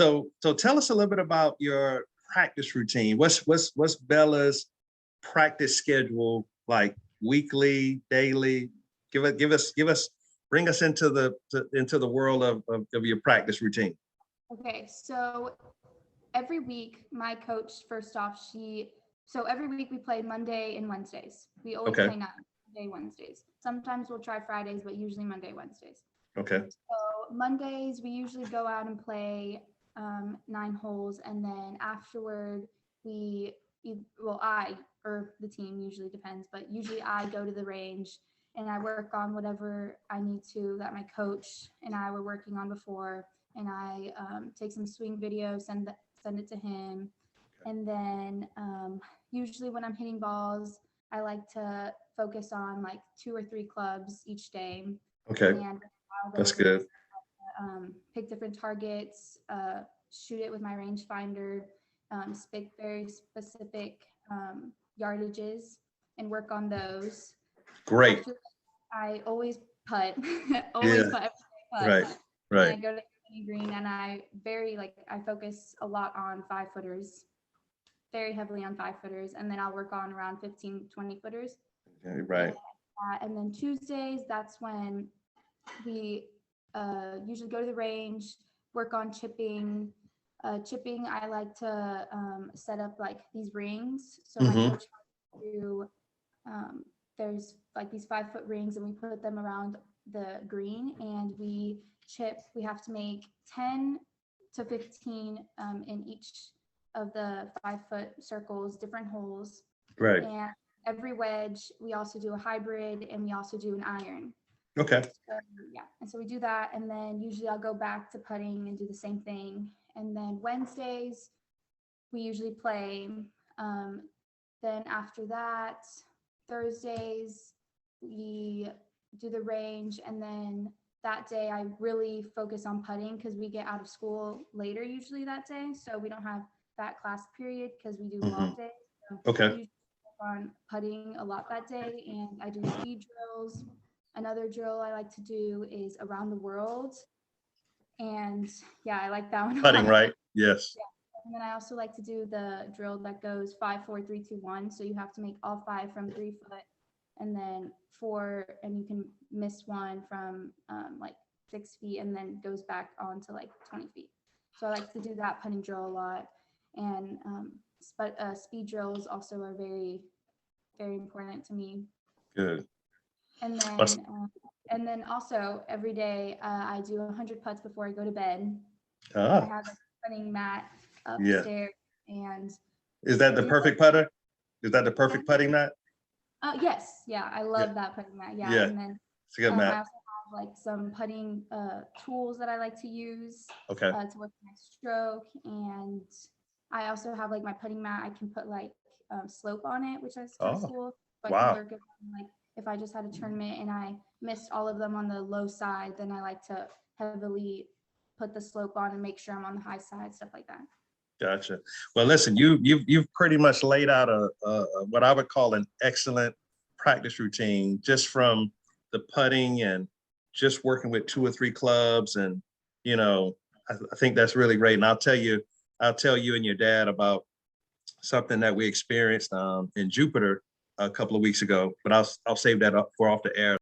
So tell us a little bit about your practice routine. What's Bella's practice schedule like? Weekly, daily? Bring us into the world of your practice routine. Okay, so every week, my coach, first off, so every week we play Monday and Wednesdays. We always Okay. play Monday, Wednesdays. Sometimes we'll try Fridays, but usually Monday, Wednesdays. Okay. So Mondays, we usually go out and play 9 holes, and then afterward, I, or the team, usually depends, but usually I go to the range and I work on whatever I need to that my coach and I were working on before, and I take some swing video, send it to him, and then usually when I'm hitting balls, I like to focus on like 2 or 3 clubs each day. Okay. And That's good. Pick different targets, shoot it with my rangefinder, pick very specific yardages and work on those. Great. After, I always putt, Yeah. putt. Right. And I go to the green, and I focus a lot on 5-footers, very heavily on 5-footers, and then I'll work on around 15, 20-footers. Okay, right. And then Tuesdays, that's when we usually go to the range, work on chipping. Chipping, I like to set up like these rings. So my coach do, there's like these 5-foot rings, and we put them around the green, and we chip. We have to make 10 to 15 in each of the 5-foot circles, different holes. Right. And every wedge, we also do a hybrid, and we also do an iron. Okay. So, yeah, and so we do that, and then usually I'll go back to putting and do the same thing. And then Wednesdays, we usually play. Then after that, Thursdays, we do the range, and then that day I really focus on putting because we get out of school later usually that day, so we don't have that class period because we do off days. So Okay. I usually work on putting a lot that day, and I do speed drills. Another drill I like to do is around the world, and yeah, I like that one. Putting, right? Yes. Yeah. And then I also like to do the drill that goes 5, 4, 3, 2, 1. So you have to make all 5 from 3 foot, and then 4, and you can miss one from like 6 feet, and then goes back on to like 20 feet. So I like to do that putting drill a lot, and speed drills also are very, very important to me. Good. And then also every day I do 100 putts before I go to bed. Ah. I have a putting mat upstairs. And is that the perfect putter? Is that the perfect putting mat? Yes. Yeah, I love that putting mat. Yeah. And then it's a good mat. I also have like some putting tools that I like to use Okay. to work my stroke. And I also have like my putting mat. I can put like slope on it, which is kind of cool. So I can work it on, like, if I just had a tournament and I missed all of them on the low side, then I like to heavily put the slope on and make sure I'm on the high side, stuff like that. Gotcha. Well, listen, you've pretty much laid out a what I would call an excellent practice routine, just from the putting and just working with 2 or 3 clubs, and I think that's really great. And I'll tell you and your dad about something that we experienced in Jupiter a couple of weeks ago, but I'll save that up for off the air.